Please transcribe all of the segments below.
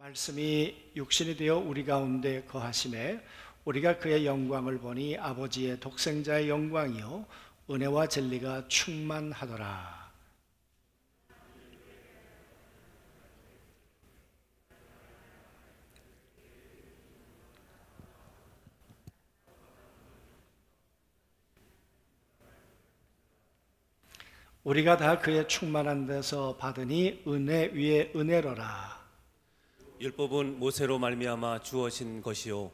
말씀이 육신이 되어 우리 가운데 거하심에 우리가 그의 영광을 보니 아버지의 독생자의 영광이요 은혜와 진리가 충만하더라. 우리가 다 그의 충만한 데서 받으니 은혜 위에 은혜로라. 율법은 모세로 말미암아 주어진 것이요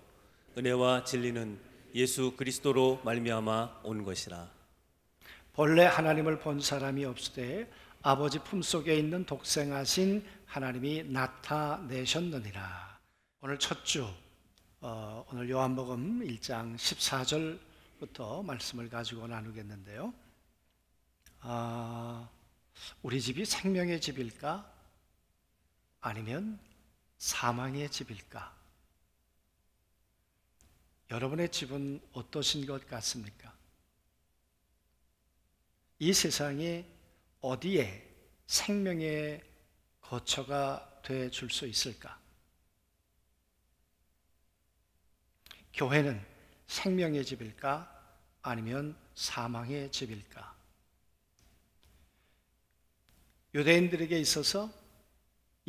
은혜와 진리는 예수 그리스도로 말미암아 온 것이라. 본래 하나님을 본 사람이 없으되 아버지 품속에 있는 독생하신 하나님이 나타내셨느니라. 오늘 첫 주 오늘 요한복음 1장 14절부터 말씀을 가지고 나누겠는데요. 우리 집이 생명의 집일까? 아니면 사망의 집일까? 여러분의 집은 어떠신 것 같습니까? 이 세상에 어디에 생명의 거처가 돼 줄 수 있을까? 교회는 생명의 집일까? 아니면 사망의 집일까? 유대인들에게 있어서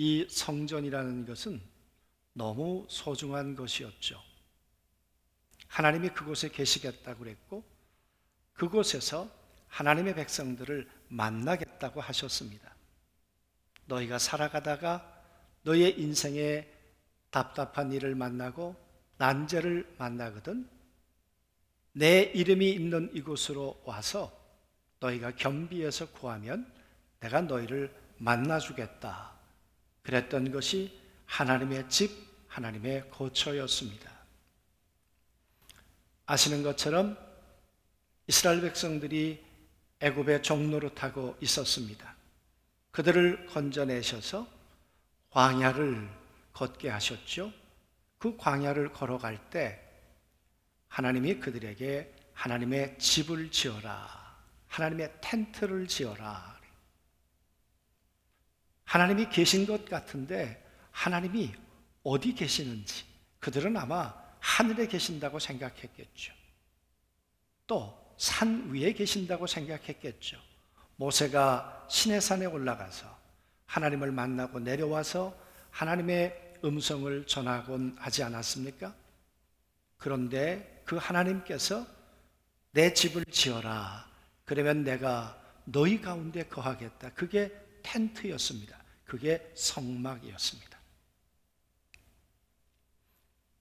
이 성전이라는 것은 너무 소중한 것이었죠. 하나님이 그곳에 계시겠다고 그랬고 그곳에서 하나님의 백성들을 만나겠다고 하셨습니다. 너희가 살아가다가 너희의 인생에 답답한 일을 만나고 난제를 만나거든 내 이름이 있는 이곳으로 와서 너희가 겸비해서 구하면 내가 너희를 만나주겠다. 그랬던 것이 하나님의 집, 하나님의 거처였습니다. 아시는 것처럼 이스라엘 백성들이 애굽의 종노릇하고 있었습니다. 그들을 건져내셔서 광야를 걷게 하셨죠. 그 광야를 걸어갈 때 하나님이 그들에게 하나님의 집을 지어라, 하나님의 텐트를 지어라. 하나님이 계신 것 같은데 하나님이 어디 계시는지 그들은 아마 하늘에 계신다고 생각했겠죠. 또 산 위에 계신다고 생각했겠죠. 모세가 시내산에 올라가서 하나님을 만나고 내려와서 하나님의 음성을 전하곤 하지 않았습니까? 그런데 그 하나님께서 내 집을 지어라. 그러면 내가 너희 가운데 거하겠다. 그게 텐트였습니다. 그게 성막이었습니다.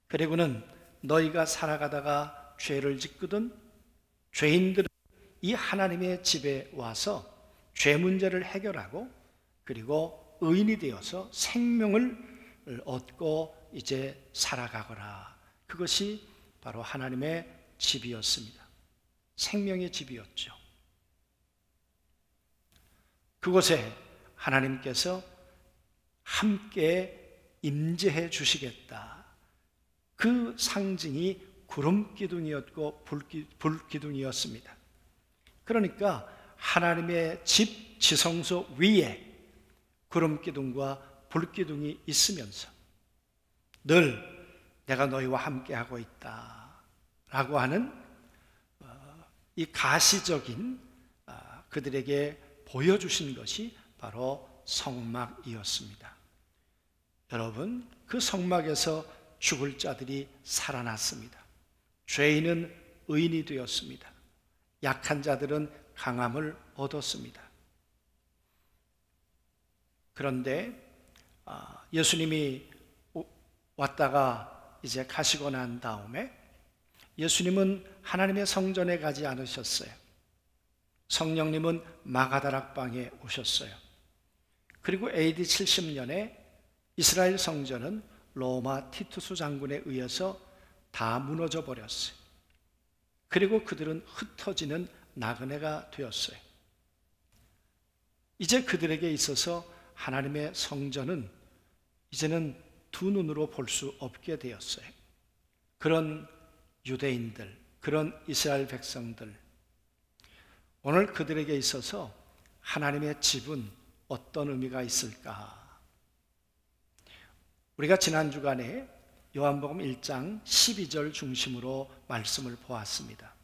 그리고는 너희가 살아가다가 죄를 짓거든 죄인들은 이 하나님의 집에 와서 죄 문제를 해결하고 그리고 의인이 되어서 생명을 얻고 이제 살아가거라. 그것이 바로 하나님의 집이었습니다. 생명의 집이었죠. 그곳에 하나님께서 함께 임재해 주시겠다. 그 상징이 구름기둥이었고 불기둥이었습니다. 그러니까 하나님의 집 지성소 위에 구름기둥과 불기둥이 있으면서 늘 내가 너희와 함께하고 있다 라고 하는 이 가시적인 그들에게 보여주신 것이 바로 성막이었습니다. 여러분, 그 성막에서 죽을 자들이 살아났습니다. 죄인은 의인이 되었습니다. 약한 자들은 강함을 얻었습니다. 그런데 예수님이 왔다가 이제 가시고 난 다음에 예수님은 하나님의 성전에 가지 않으셨어요. 성령님은 마가다락방에 오셨어요. 그리고 AD 70년에 이스라엘 성전은 로마 티투스 장군에 의해서 다 무너져 버렸어요. 그리고 그들은 흩어지는 나그네가 되었어요. 이제 그들에게 있어서 하나님의 성전은 이제는 두 눈으로 볼 수 없게 되었어요. 그런 유대인들, 그런 이스라엘 백성들, 오늘 그들에게 있어서 하나님의 집은 어떤 의미가 있을까? 우리가 지난 주간에 요한복음 1장 12절 중심으로 말씀을 보았습니다.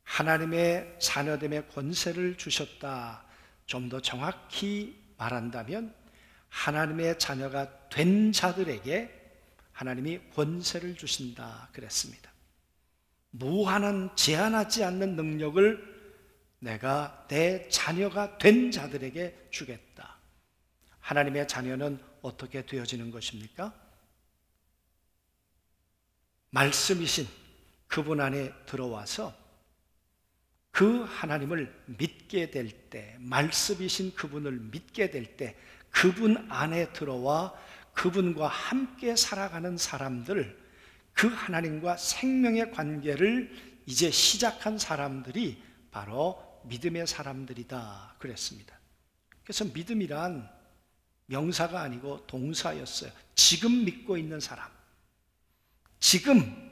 하나님의 자녀됨의 권세를 주셨다. 좀 더 정확히 말한다면 하나님의 자녀가 된 자들에게 하나님이 권세를 주신다 그랬습니다. 무한한 제한하지 않는 능력을 내가 내 자녀가 된 자들에게 주겠다. 하나님의 자녀는 어떻게 되어지는 것입니까? 말씀이신 그분 안에 들어와서 그 하나님을 믿게 될 때, 말씀이신 그분을 믿게 될 때 그분 안에 들어와 그분과 함께 살아가는 사람들, 그 하나님과 생명의 관계를 이제 시작한 사람들이 바로 믿음의 사람들이다 그랬습니다. 그래서 믿음이란 명사가 아니고 동사였어요. 지금 믿고 있는 사람, 지금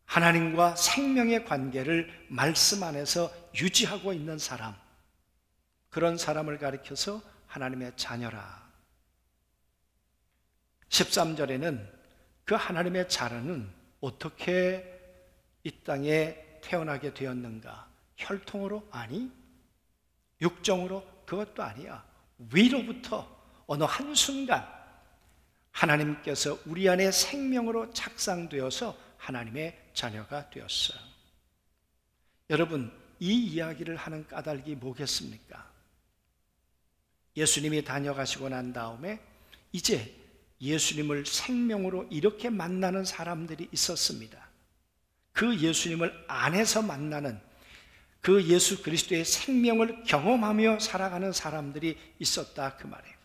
하나님과 생명의 관계를 말씀 안에서 유지하고 있는 사람, 그런 사람을 가리켜서 하나님의 자녀라. 13절에는 그 하나님의 자녀는 어떻게 이 땅에 태어나게 되었는가? 혈통으로? 아니. 육정으로? 그것도 아니야. 위로부터 어느 한순간 하나님께서 우리 안에 생명으로 착상되어서 하나님의 자녀가 되었어요. 여러분, 이 이야기를 하는 까닭이 뭐겠습니까? 예수님이 다녀가시고 난 다음에 이제 예수님을 생명으로 이렇게 만나는 사람들이 있었습니다. 그 예수님을 안에서 만나는, 그 예수 그리스도의 생명을 경험하며 살아가는 사람들이 있었다 그 말이에요.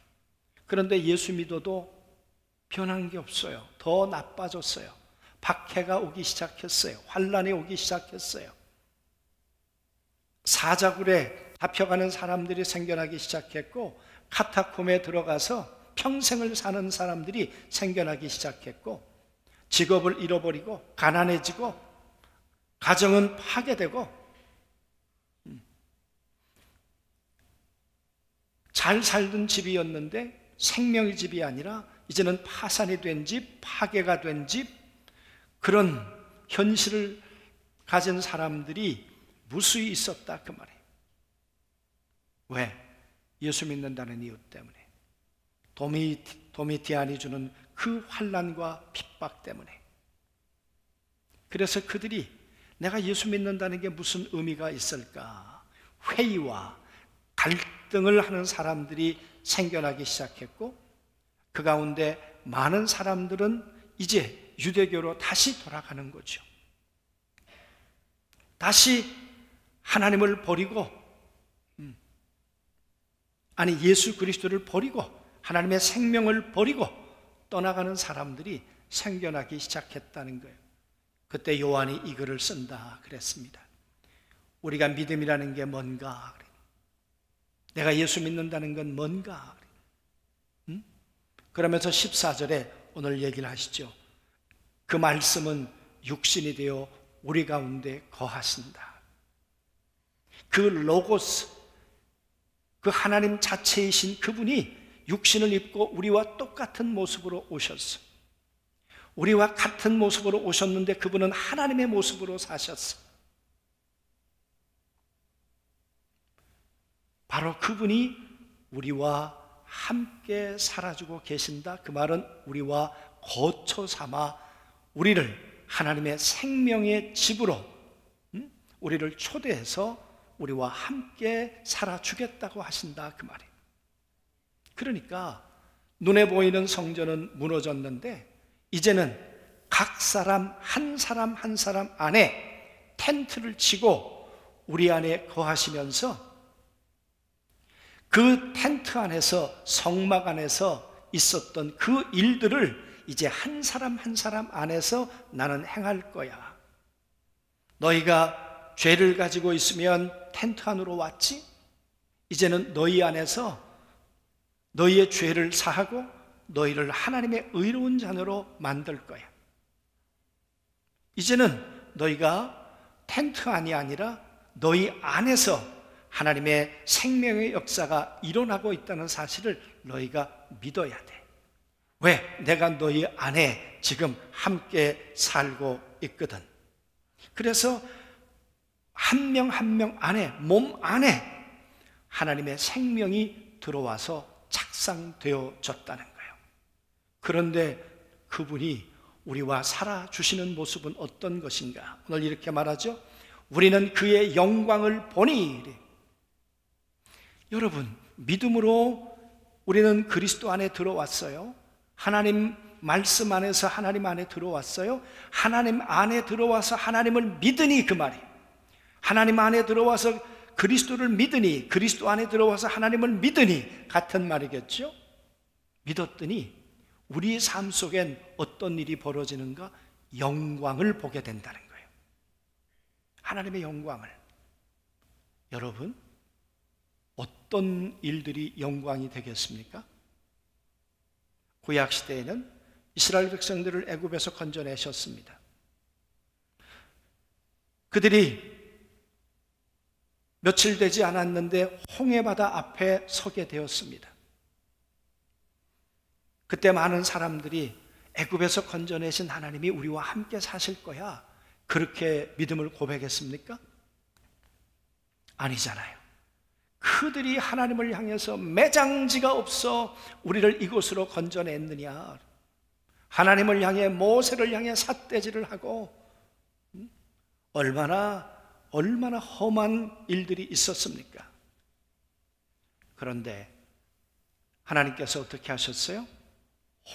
그런데 예수 믿어도 변한 게 없어요. 더 나빠졌어요. 박해가 오기 시작했어요. 환난이 오기 시작했어요. 사자굴에 잡혀가는 사람들이 생겨나기 시작했고, 카타콤에 들어가서 평생을 사는 사람들이 생겨나기 시작했고, 직업을 잃어버리고 가난해지고 가정은 파괴되고, 잘 살던 집이었는데 생명의 집이 아니라 이제는 파산이 된 집, 파괴가 된 집, 그런 현실을 가진 사람들이 무수히 있었다 그 말이에요. 왜? 예수 믿는다는 이유 때문에, 도미티안이 주는 그 환난과 핍박 때문에. 그래서 그들이 내가 예수 믿는다는 게 무슨 의미가 있을까? 회의와 갈등을 하는 사람들이 생겨나기 시작했고, 그 가운데 많은 사람들은 이제 유대교로 다시 돌아가는 거죠. 다시 하나님을 버리고, 아니 예수 그리스도를 버리고 하나님의 생명을 버리고 떠나가는 사람들이 생겨나기 시작했다는 거예요. 그때 요한이 이 글을 쓴다 그랬습니다. 우리가 믿음이라는 게 뭔가, 내가 예수 믿는다는 건 뭔가, 그러면서 14절에 오늘 얘기를 하시죠. 그 말씀은 육신이 되어 우리 가운데 거하신다. 그 로고스, 그 하나님 자체이신 그분이 육신을 입고 우리와 똑같은 모습으로 오셨어. 우리와 같은 모습으로 오셨는데 그분은 하나님의 모습으로 사셨어. 바로 그분이 우리와 함께 살아주고 계신다. 그 말은 우리와 거처 삼아 우리를 하나님의 생명의 집으로, 우리를 초대해서 우리와 함께 살아주겠다고 하신다 그 말이에요. 그러니까 눈에 보이는 성전은 무너졌는데 이제는 각 사람 한 사람 한 사람 안에 텐트를 치고 우리 안에 거하시면서 그 텐트 안에서, 성막 안에서 있었던 그 일들을 이제 한 사람 한 사람 안에서 나는 행할 거야. 너희가 죄를 가지고 있으면 텐트 안으로 왔지? 이제는 너희 안에서 너희의 죄를 사하고 너희를 하나님의 의로운 자녀로 만들 거야. 이제는 너희가 텐트 안이 아니라 너희 안에서 하나님의 생명의 역사가 일어나고 있다는 사실을 너희가 믿어야 돼. 왜? 내가 너희 안에 지금 함께 살고 있거든. 그래서 한 명 한 명 안에, 몸 안에 하나님의 생명이 들어와서 착상되어졌다는 거예요. 그런데 그분이 우리와 살아주시는 모습은 어떤 것인가? 오늘 이렇게 말하죠. 우리는 그의 영광을 보니. 여러분, 믿음으로 우리는 그리스도 안에 들어왔어요. 하나님 말씀 안에서 하나님 안에 들어왔어요. 하나님 안에 들어와서 하나님을 믿으니, 그 말이 하나님 안에 들어와서 그리스도를 믿으니, 그리스도 안에 들어와서 하나님을 믿으니 같은 말이겠죠. 믿었더니 우리 삶 속엔 어떤 일이 벌어지는가? 영광을 보게 된다는 거예요. 하나님의 영광을. 여러분, 어떤 일들이 영광이 되겠습니까? 구약 시대에는 이스라엘 백성들을 애굽에서 건져내셨습니다. 그들이 며칠 되지 않았는데 홍해바다 앞에 서게 되었습니다. 그때 많은 사람들이 애굽에서 건져내신 하나님이 우리와 함께 사실 거야, 그렇게 믿음을 고백했습니까? 아니잖아요. 그들이 하나님을 향해서 매장지가 없어 우리를 이곳으로 건져냈느냐, 하나님을 향해, 모세를 향해 삿대질을 하고 얼마나 험한 일들이 있었습니까? 그런데 하나님께서 어떻게 하셨어요?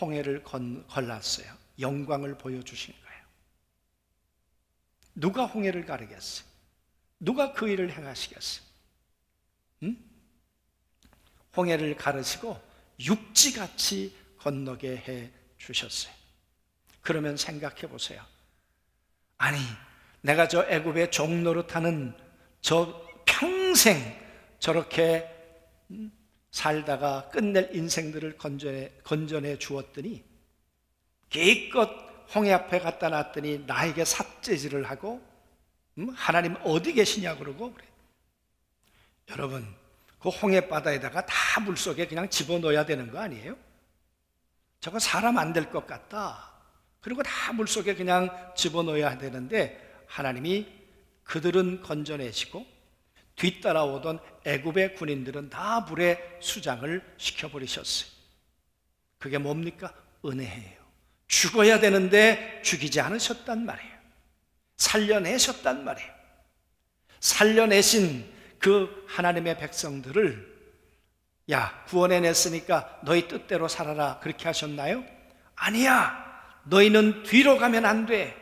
홍해를 건넜어요. 영광을 보여주신 거예요. 누가 홍해를 가르겠어요? 누가 그 일을 행하시겠어요? 홍해를 가르시고 육지같이 건너게 해 주셨어요. 그러면 생각해 보세요. 아니, 내가 저 애굽의 종노릇하는 저 평생 저렇게 살다가 끝낼 인생들을 건져내 주었더니 기껏 홍해 앞에 갖다 놨더니 나에게 삿대질을 하고 하나님 어디 계시냐 그러고 그래. 여러분, 그 홍해 바다에다가 다 물속에 그냥 집어넣어야 되는 거 아니에요? 저거 사람 안 될 것 같다. 그리고 다 물속에 그냥 집어넣어야 되는데 하나님이 그들은 건져내시고 뒤따라오던 애굽의 군인들은 다 물에 수장을 시켜버리셨어요. 그게 뭡니까? 은혜예요. 죽어야 되는데 죽이지 않으셨단 말이에요. 살려내셨단 말이에요. 살려내신 그 하나님의 백성들을 야, 구원해냈으니까 너희 뜻대로 살아라, 그렇게 하셨나요? 아니야. 너희는 뒤로 가면 안 돼.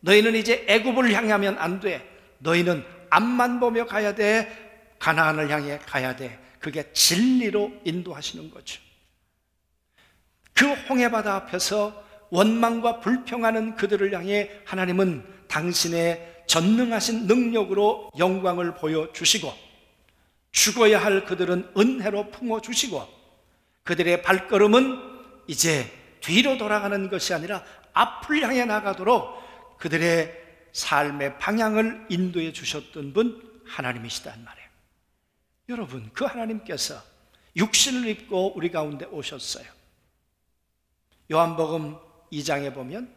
너희는 이제 애굽을 향하면 안 돼. 너희는 앞만 보며 가야 돼. 가나안을 향해 가야 돼. 그게 진리로 인도하시는 거죠. 그 홍해바다 앞에서 원망과 불평하는 그들을 향해 하나님은 당신의 전능하신 능력으로 영광을 보여주시고, 죽어야 할 그들은 은혜로 품어주시고, 그들의 발걸음은 이제 뒤로 돌아가는 것이 아니라 앞을 향해 나가도록 그들의 삶의 방향을 인도해 주셨던 분 하나님이시단 말이에요. 여러분, 그 하나님께서 육신을 입고 우리 가운데 오셨어요. 요한복음 2장에 보면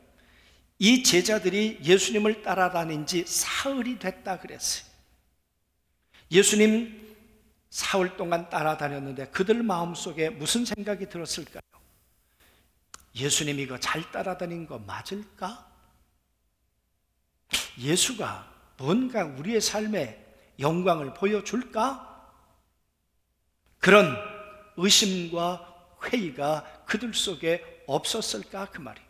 이 제자들이 예수님을 따라다닌 지 사흘이 됐다 그랬어요. 예수님 사흘 동안 따라다녔는데 그들 마음속에 무슨 생각이 들었을까요? 예수님 이거 잘 따라다닌 거 맞을까? 예수가 뭔가 우리의 삶에 영광을 보여줄까? 그런 의심과 회의가 그들 속에 없었을까? 그 말이.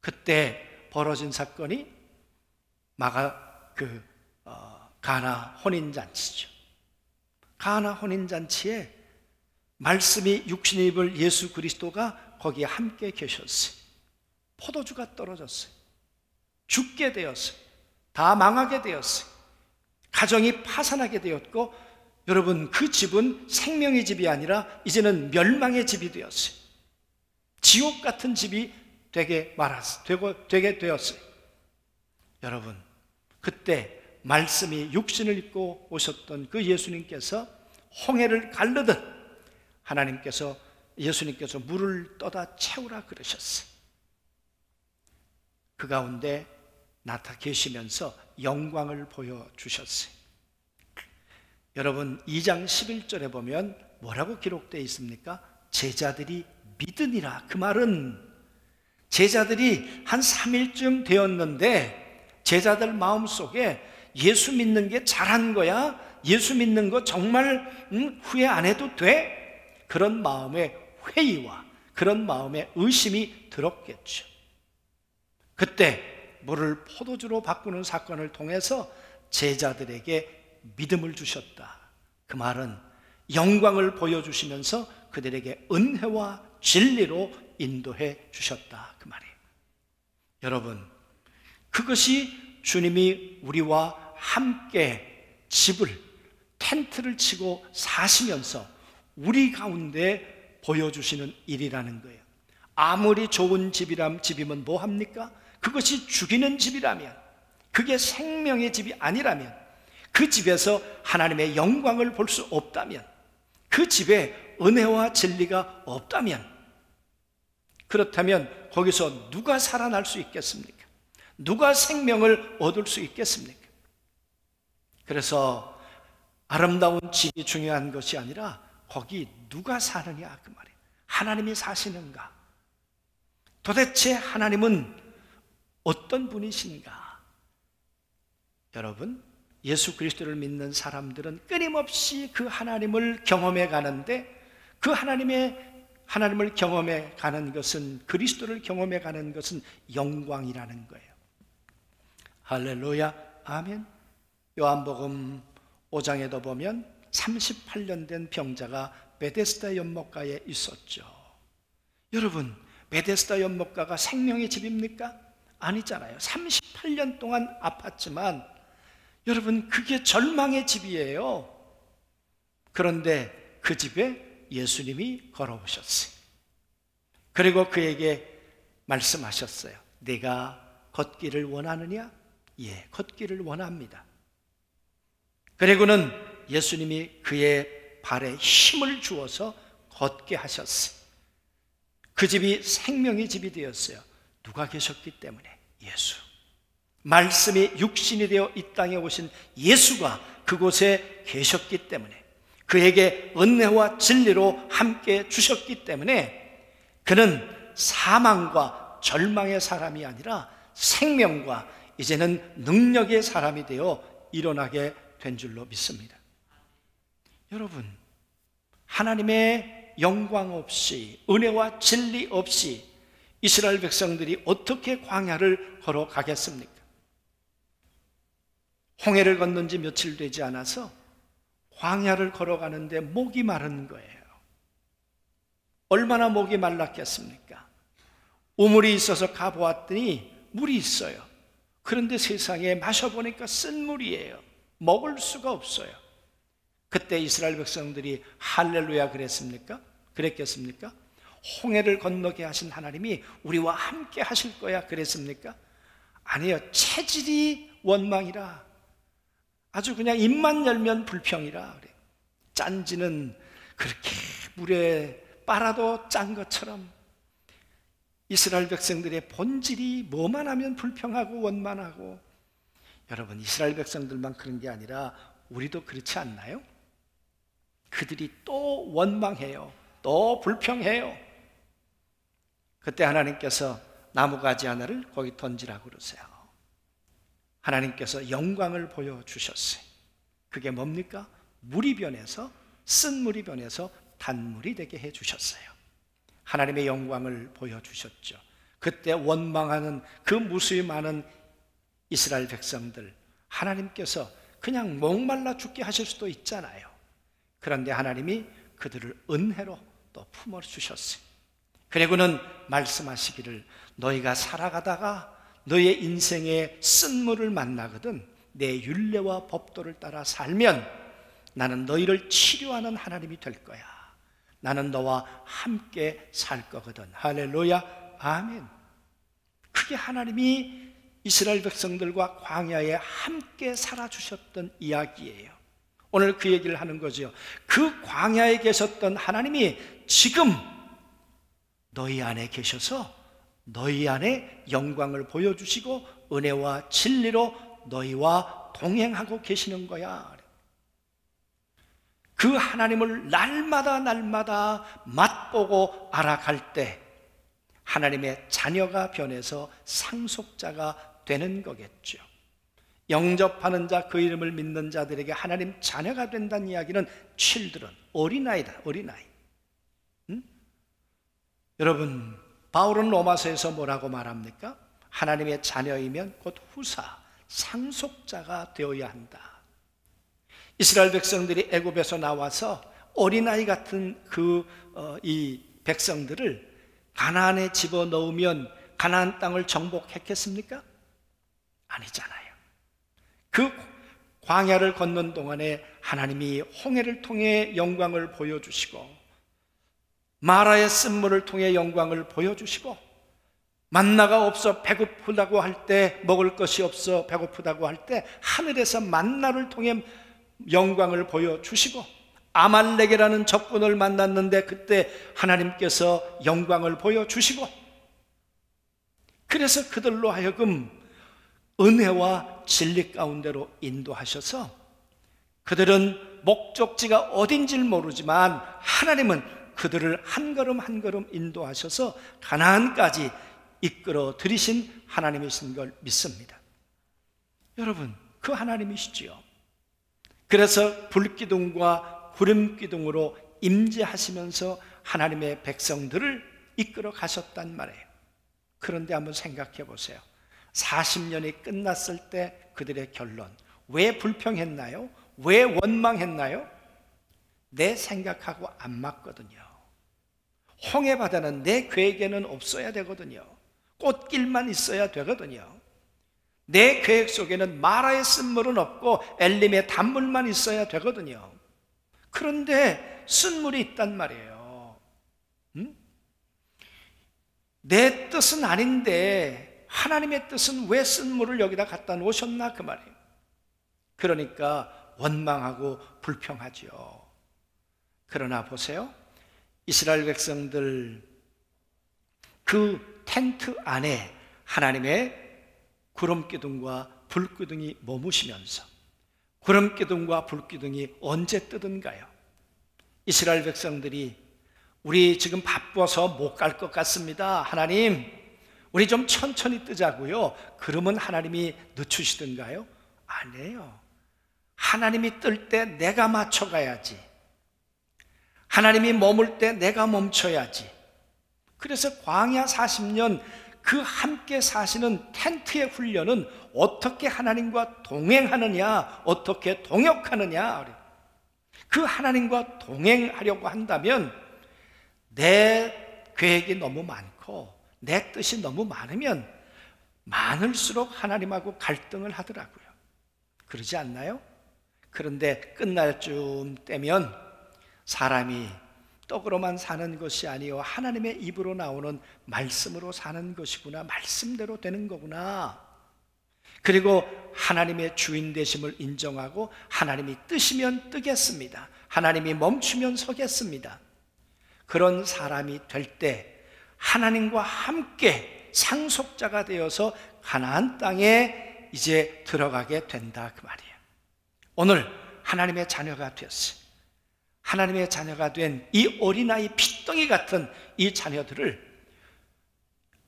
그때 벌어진 사건이 가나 혼인잔치죠. 가나 혼인잔치에 말씀이 육신을 입을 예수 그리스도가 거기에 함께 계셨어요. 포도주가 떨어졌어요. 죽게 되었어요. 다 망하게 되었어요. 가정이 파산하게 되었고, 여러분, 그 집은 생명의 집이 아니라 이제는 멸망의 집이 되었어요. 지옥 같은 집이 되게 되었어요. 여러분, 그때 말씀이 육신을 입고 오셨던 그 예수님께서 홍해를 가르듯 예수님께서 물을 떠다 채우라 그러셨어요. 그 가운데 나타 계시면서 영광을 보여주셨어요. 여러분 2장 11절에 보면 뭐라고 기록되어 있습니까? 제자들이 믿으니라. 그 말은 제자들이 한 3일쯤 되었는데 제자들 마음속에 예수 믿는 게 잘한 거야? 예수 믿는 거 정말 후회 안 해도 돼? 그런 마음의 회의와 그런 마음의 의심이 들었겠죠. 그때 물을 포도주로 바꾸는 사건을 통해서 제자들에게 믿음을 주셨다. 그 말은 영광을 보여주시면서 그들에게 은혜와 진리로 인도해 주셨다. 그 말이에요. 여러분, 그것이 주님이 우리와 함께 텐트를 치고 사시면서 우리 가운데 보여주시는 일이라는 거예요. 아무리 좋은 집이면 뭐합니까? 그것이 죽이는 집이라면, 그게 생명의 집이 아니라면, 그 집에서 하나님의 영광을 볼 수 없다면, 그 집에 은혜와 진리가 없다면, 그렇다면 거기서 누가 살아날 수 있겠습니까? 누가 생명을 얻을 수 있겠습니까? 그래서 아름다운 집이 중요한 것이 아니라 거기 누가 사느냐 그 말이에요. 하나님이 사시는가? 도대체 하나님은 어떤 분이신가? 여러분, 예수 그리스도를 믿는 사람들은 끊임없이 그 하나님을 경험해 가는데, 그 하나님을 경험해 가는 것은, 그리스도를 경험해 가는 것은 영광이라는 거예요. 할렐루야, 아멘. 요한복음 5장에도 보면 38년 된 병자가 베데스다 연못가에 있었죠. 여러분, 베데스다 연못가가 생명의 집입니까? 아니잖아요. 38년 동안 아팠지만 여러분, 그게 절망의 집이에요. 그런데 그 집에 예수님이 걸어오셨어요. 그리고 그에게 말씀하셨어요. 네가 걷기를 원하느냐? 예, 걷기를 원합니다. 그리고는 예수님이 그의 발에 힘을 주어서 걷게 하셨어요. 그 집이 생명의 집이 되었어요. 누가 계셨기 때문에? 예수. 말씀이 육신이 되어 이 땅에 오신 예수가 그곳에 계셨기 때문에, 그에게 은혜와 진리로 함께 주셨기 때문에 그는 사망과 절망의 사람이 아니라 생명과 이제는 능력의 사람이 되어 일어나게 된 줄로 믿습니다. 여러분, 하나님의 영광 없이, 은혜와 진리 없이 이스라엘 백성들이 어떻게 광야를 걸어가겠습니까? 홍해를 건넌 지 며칠 되지 않아서 광야를 걸어가는데 목이 마른 거예요. 얼마나 목이 말랐겠습니까? 우물이 있어서 가보았더니 물이 있어요. 그런데 세상에 마셔보니까 쓴 물이에요. 먹을 수가 없어요. 그때 이스라엘 백성들이 할렐루야 그랬겠습니까? 홍해를 건너게 하신 하나님이 우리와 함께 하실 거야 그랬습니까? 아니요. 체질이 원망이라, 아주 그냥 입만 열면 불평이라 그래. 짠지는 그렇게 물에 빨아도 짠 것처럼 이스라엘 백성들의 본질이 뭐만 하면 불평하고 원만하고, 여러분, 이스라엘 백성들만 그런 게 아니라 우리도 그렇지 않나요? 그들이 또 원망해요. 또 불평해요. 그때 하나님께서 나무가지 하나를 거기 던지라고 그러세요. 하나님께서 영광을 보여주셨어요. 그게 뭡니까? 물이 변해서, 쓴 물이 변해서 단물이 되게 해주셨어요. 하나님의 영광을 보여주셨죠. 그때 원망하는 그 무수히 많은 이스라엘 백성들, 하나님께서 그냥 목말라 죽게 하실 수도 있잖아요. 그런데 하나님이 그들을 은혜로 또 품어주셨어요. 그리고는 말씀하시기를, 너희가 살아가다가 너의 인생에 쓴물을 만나거든 내 율례와 법도를 따라 살면 나는 너희를 치료하는 하나님이 될 거야. 나는 너와 함께 살 거거든. 할렐루야, 아멘. 그게 하나님이 이스라엘 백성들과 광야에 함께 살아주셨던 이야기예요. 오늘 그 얘기를 하는 거죠. 그 광야에 계셨던 하나님이 지금 너희 안에 계셔서 너희 안에 영광을 보여주시고 은혜와 진리로 너희와 동행하고 계시는 거야. 그 하나님을 날마다 맛보고 알아갈 때 하나님의 자녀가 변해서 상속자가 되는 거겠죠. 영접하는 자, 그 이름을 믿는 자들에게 하나님 자녀가 된다는 이야기는 children, 어린아이다, 어린아이. 여러분, 바울은 로마서에서 뭐라고 말합니까? 하나님의 자녀이면 곧 후사, 상속자가 되어야 한다. 이스라엘 백성들이 애굽에서 나와서 어린아이 같은 이 백성들을 가나안에 집어넣으면 가나안 땅을 정복했겠습니까? 아니잖아요. 그 광야를 걷는 동안에 하나님이 홍해를 통해 영광을 보여주시고 마라의 쓴물을 통해 영광을 보여주시고 만나가 없어 배고프다고 할 때, 먹을 것이 없어 배고프다고 할 때 하늘에서 만나를 통해 영광을 보여주시고 아말렉이라는 적군을 만났는데 그때 하나님께서 영광을 보여주시고 그래서 그들로 하여금 은혜와 진리 가운데로 인도하셔서 그들은 목적지가 어딘지 모르지만 하나님은 그들을 한 걸음 한 걸음 인도하셔서 가나안까지 이끌어 들이신 하나님이신 걸 믿습니다. 여러분, 그 하나님이시지요. 그래서 불기둥과 구름기둥으로 임재하시면서 하나님의 백성들을 이끌어 가셨단 말이에요. 그런데 한번 생각해 보세요. 40년이 끝났을 때 그들의 결론, 왜 불평했나요? 왜 원망했나요? 내 생각하고 안 맞거든요. 홍해바다는 내 계획에는 없어야 되거든요. 꽃길만 있어야 되거든요. 내 계획 속에는 마라의 쓴물은 없고 엘림의 단물만 있어야 되거든요. 그런데 쓴물이 있단 말이에요. 내 뜻은 아닌데 하나님의 뜻은 왜 쓴물을 여기다 갖다 놓으셨나 그 말이에요. 그러니까 원망하고 불평하죠. 그러나 보세요. 이스라엘 백성들 그 텐트 안에 하나님의 구름기둥과 불기둥이 머무시면서 구름기둥과 불기둥이 언제 뜨든가요? 이스라엘 백성들이 우리 지금 바빠서 못 갈 것 같습니다. 하나님, 우리 좀 천천히 뜨자고요. 그러면 하나님이 늦추시던가요? 아니에요. 하나님이 뜰 때 내가 맞춰가야지. 하나님이 머물 때 내가 멈춰야지. 그래서 광야 40년 그 함께 사시는 텐트의 훈련은 어떻게 하나님과 동행하느냐, 어떻게 동역하느냐. 그 하나님과 동행하려고 한다면 내 계획이 너무 많고 내 뜻이 너무 많으면 많을수록 하나님하고 갈등을 하더라고요. 그러지 않나요? 그런데 끝날 쯤 되면 사람이 떡으로만 사는 것이 아니요 하나님의 입으로 나오는 말씀으로 사는 것이구나, 말씀대로 되는 거구나. 그리고 하나님의 주인 되심을 인정하고 하나님이 뜨시면 뜨겠습니다. 하나님이 멈추면 서겠습니다. 그런 사람이 될 때 하나님과 함께 상속자가 되어서 가나안 땅에 이제 들어가게 된다 그 말이에요. 오늘 하나님의 자녀가 되었어요. 하나님의 자녀가 된 이 어린아이 핏덩이 같은 이 자녀들을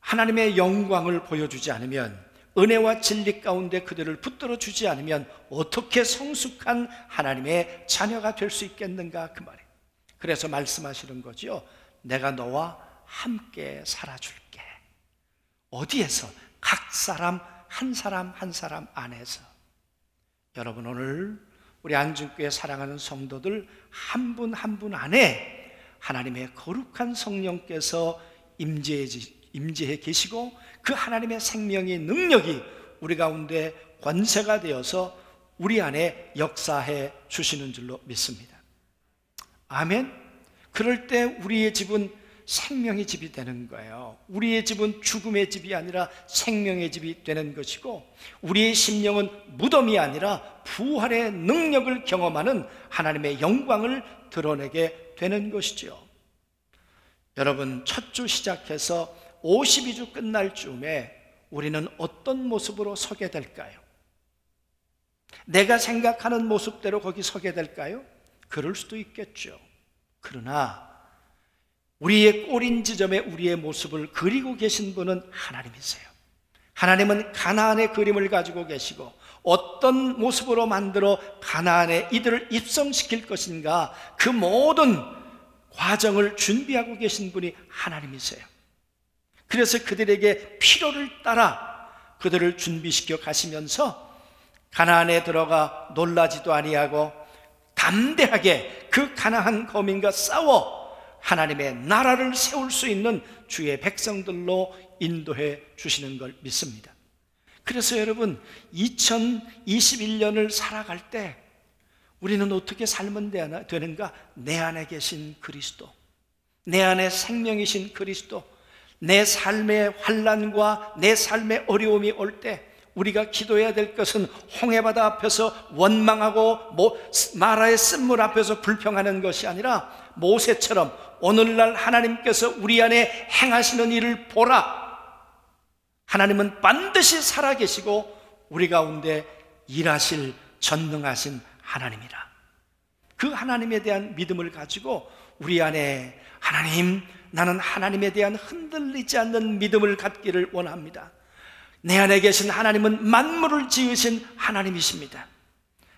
하나님의 영광을 보여주지 않으면, 은혜와 진리 가운데 그들을 붙들어 주지 않으면 어떻게 성숙한 하나님의 자녀가 될 수 있겠는가 그 말이에요. 그래서 말씀하시는 거죠. 내가 너와 함께 살아줄게. 어디에서? 각 사람 한 사람 한 사람 안에서. 여러분, 오늘 우리 안중교회 사랑하는 성도들 한 분 한 분 안에 하나님의 거룩한 성령께서 임재해 계시고 그 하나님의 생명의 능력이 우리 가운데 권세가 되어서 우리 안에 역사해 주시는 줄로 믿습니다. 아멘. 그럴 때 우리의 집은 생명의 집이 되는 거예요. 우리의 집은 죽음의 집이 아니라 생명의 집이 되는 것이고, 우리의 심령은 무덤이 아니라 부활의 능력을 경험하는 하나님의 영광을 드러내게 되는 것이죠. 여러분, 첫 주 시작해서 52주 끝날 즈음에 우리는 어떤 모습으로 서게 될까요? 내가 생각하는 모습대로 거기 서게 될까요? 그럴 수도 있겠죠. 그러나 우리의 꼬린 지점에 우리의 모습을 그리고 계신 분은 하나님이세요. 하나님은 가나안의 그림을 가지고 계시고, 어떤 모습으로 만들어 가나안에 이들을 입성시킬 것인가, 그 모든 과정을 준비하고 계신 분이 하나님이세요. 그래서 그들에게 필요를 따라 그들을 준비시켜 가시면서 가나안에 들어가 놀라지도 아니하고 담대하게 그 가나안 거민과 싸워 하나님의 나라를 세울 수 있는 주의 백성들로 인도해 주시는 걸 믿습니다. 그래서 여러분, 2021년을 살아갈 때 우리는 어떻게 살면 되는가? 내 안에 계신 그리스도, 내 안에 생명이신 그리스도, 내 삶의 환난과 내 삶의 어려움이 올 때 우리가 기도해야 될 것은 홍해바다 앞에서 원망하고 마라의 쓴물 앞에서 불평하는 것이 아니라 모세처럼 오늘날 하나님께서 우리 안에 행하시는 일을 보라. 하나님은 반드시 살아계시고 우리 가운데 일하실 전능하신 하나님이라. 그 하나님에 대한 믿음을 가지고 우리 안에 하나님, 나는 하나님에 대한 흔들리지 않는 믿음을 갖기를 원합니다. 내 안에 계신 하나님은 만물을 지으신 하나님이십니다.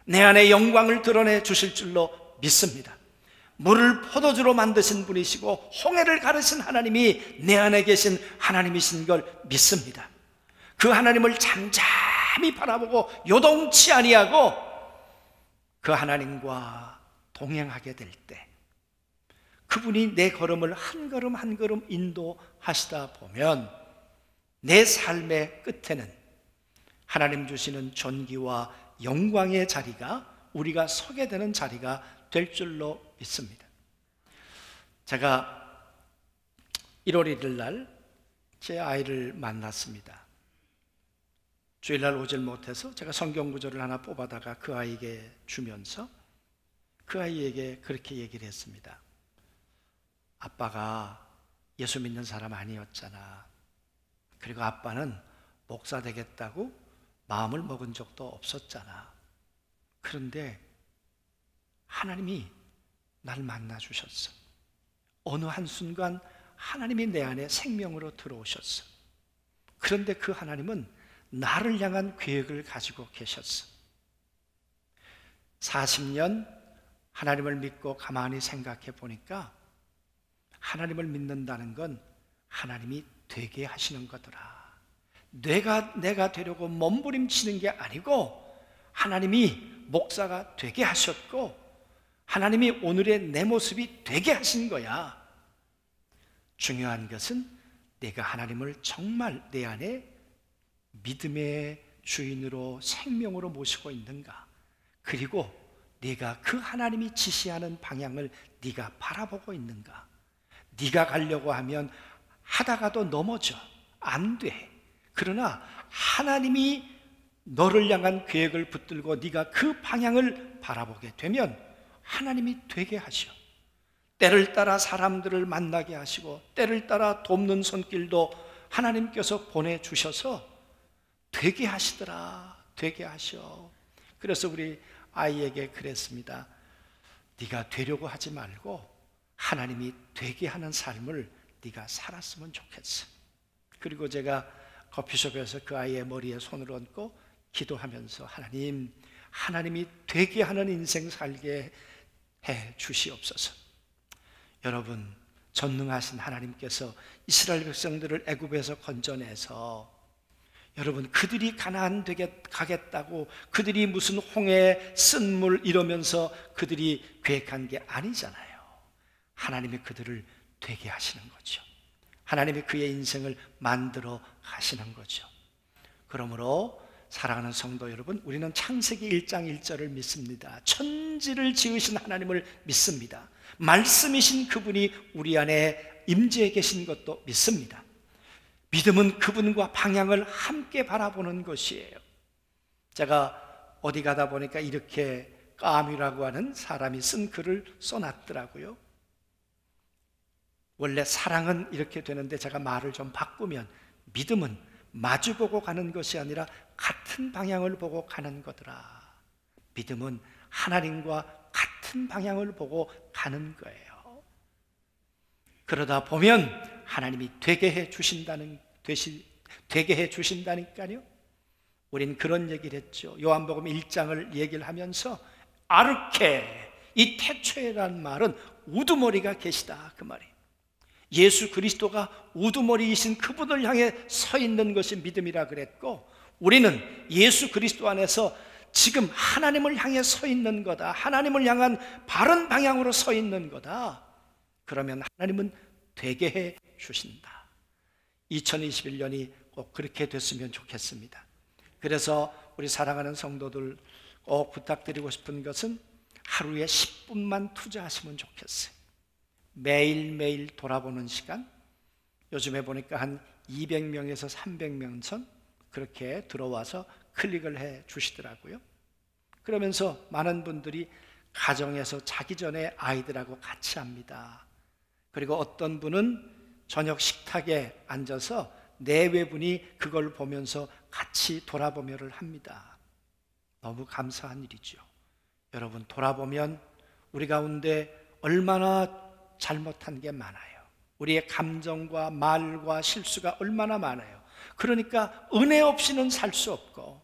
내 안에 영광을 드러내 주실 줄로 믿습니다. 물을 포도주로 만드신 분이시고 홍해를 가르신 하나님이 내 안에 계신 하나님이신 걸 믿습니다. 그 하나님을 잠잠히 바라보고 요동치 아니하고 그 하나님과 동행하게 될 때, 그분이 내 걸음을 한 걸음 한 걸음 인도하시다 보면 내 삶의 끝에는 하나님 주시는 존귀와 영광의 자리가, 우리가 서게 되는 자리가 될 줄로 믿습니다. 제가 1월 1일 날 제 아이를 만났습니다. 주일날 오질 못해서 제가 성경 구절을 하나 뽑아다가 그 아이에게 주면서 그 아이에게 그렇게 얘기를 했습니다. 아빠가 예수 믿는 사람 아니었잖아. 그리고 아빠는 목사 되겠다고 마음을 먹은 적도 없었잖아. 그런데 하나님이 나를 만나 주셨어. 어느 한순간 하나님이 내 안에 생명으로 들어오셨어. 그런데 그 하나님은 나를 향한 계획을 가지고 계셨어. 40년 하나님을 믿고 가만히 생각해 보니까 하나님을 믿는다는 건 하나님이 되게 하시는 거더라. 내가 되려고 몸부림치는 게 아니고 하나님이 목사가 되게 하셨고 하나님이 오늘의 내 모습이 되게 하신 거야. 중요한 것은 내가 하나님을 정말 내 안에 믿음의 주인으로 생명으로 모시고 있는가, 그리고 네가 그 하나님이 지시하는 방향을 네가 바라보고 있는가. 네가 가려고 하면 하다가도 넘어져. 안 돼. 그러나 하나님이 너를 향한 계획을 붙들고 네가 그 방향을 바라보게 되면 하나님이 되게 하셔. 때를 따라 사람들을 만나게 하시고 때를 따라 돕는 손길도 하나님께서 보내주셔서 되게 하시더라. 되게 하셔. 그래서 우리 아이에게 그랬습니다. 네가 되려고 하지 말고 하나님이 되게 하는 삶을 네가 살았으면 좋겠어. 그리고 제가 커피숍에서 그 아이의 머리에 손을 얹고 기도하면서 하나님이 되게 하는 인생 살게 해 주시옵소서. 여러분, 전능하신 하나님께서 이스라엘 백성들을 애굽에서 건져내서 여러분, 그들이 가나안 가겠다고 그들이 무슨 홍해 쓴물 이러면서 그들이 계획한 게 아니잖아요. 하나님이 그들을 되게 하시는 거죠. 하나님이 그의 인생을 만들어 가시는 거죠. 그러므로 사랑하는 성도 여러분, 우리는 창세기 1장 1절을 믿습니다. 천지를 지으신 하나님을 믿습니다. 말씀이신 그분이 우리 안에 임재해 계신 것도 믿습니다. 믿음은 그분과 방향을 함께 바라보는 것이에요. 제가 어디 가다 보니까 이렇게 까뮤라고 하는 사람이 쓴 글을 써놨더라고요. 원래 사랑은 이렇게 되는데 제가 말을 좀 바꾸면 믿음은 마주보고 가는 것이 아니라 같은 방향을 보고 가는 거더라. 믿음은 하나님과 같은 방향을 보고 가는 거예요. 그러다 보면 하나님이 되게 해 주신다니까요. 우린 그런 얘기를 했죠. 요한복음 1장을 얘기를 하면서 아르케, 이 태초에라는 말은 우두머리가 계시다, 그 말이에요. 예수 그리스도가 우두머리이신 그분을 향해 서 있는 것이 믿음이라 그랬고, 우리는 예수 그리스도 안에서 지금 하나님을 향해 서 있는 거다, 하나님을 향한 바른 방향으로 서 있는 거다. 그러면 하나님은 되게 해 주신다. 2021년이 꼭 그렇게 됐으면 좋겠습니다. 그래서 우리 사랑하는 성도들 꼭 부탁드리고 싶은 것은 하루에 10분만 투자하시면 좋겠어요. 매일매일 돌아보는 시간, 요즘에 보니까 한 200명에서 300명 선 그렇게 들어와서 클릭을 해 주시더라고요. 그러면서 많은 분들이 가정에서 자기 전에 아이들하고 같이 합니다. 그리고 어떤 분은 저녁 식탁에 앉아서 내외분이 그걸 보면서 같이 돌아보며를 합니다. 너무 감사한 일이죠. 여러분, 돌아보면 우리 가운데 얼마나 잘못한 게 많아요. 우리의 감정과 말과 실수가 얼마나 많아요. 그러니까 은혜 없이는 살 수 없고,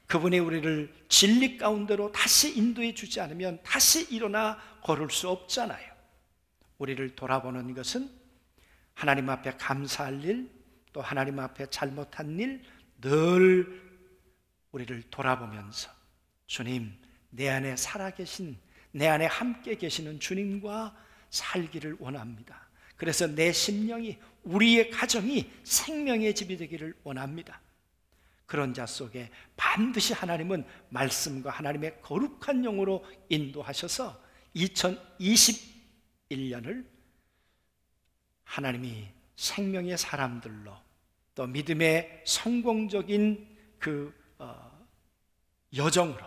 그분이 우리를 진리 가운데로 다시 인도해 주지 않으면 다시 일어나 걸을 수 없잖아요. 우리를 돌아보는 것은 하나님 앞에 감사할 일, 또 하나님 앞에 잘못한 일, 늘 우리를 돌아보면서 주님, 내 안에 살아계신, 내 안에 함께 계시는 주님과 살기를 원합니다. 그래서 내 심령이, 우리의 가정이 생명의 집이 되기를 원합니다. 그런 자 속에 반드시 하나님은 말씀과 하나님의 거룩한 영으로 인도하셔서 2021년을 하나님이 생명의 사람들로, 또 믿음의 성공적인 그 여정으로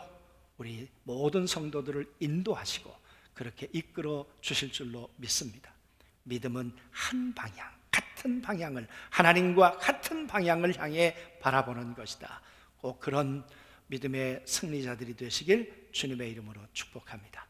우리 모든 성도들을 인도하시고 그렇게 이끌어 주실 줄로 믿습니다. 믿음은 한 방향, 같은 방향을, 하나님과 같은 방향을 향해 바라보는 것이다. 꼭 그런 믿음의 승리자들이 되시길 주님의 이름으로 축복합니다.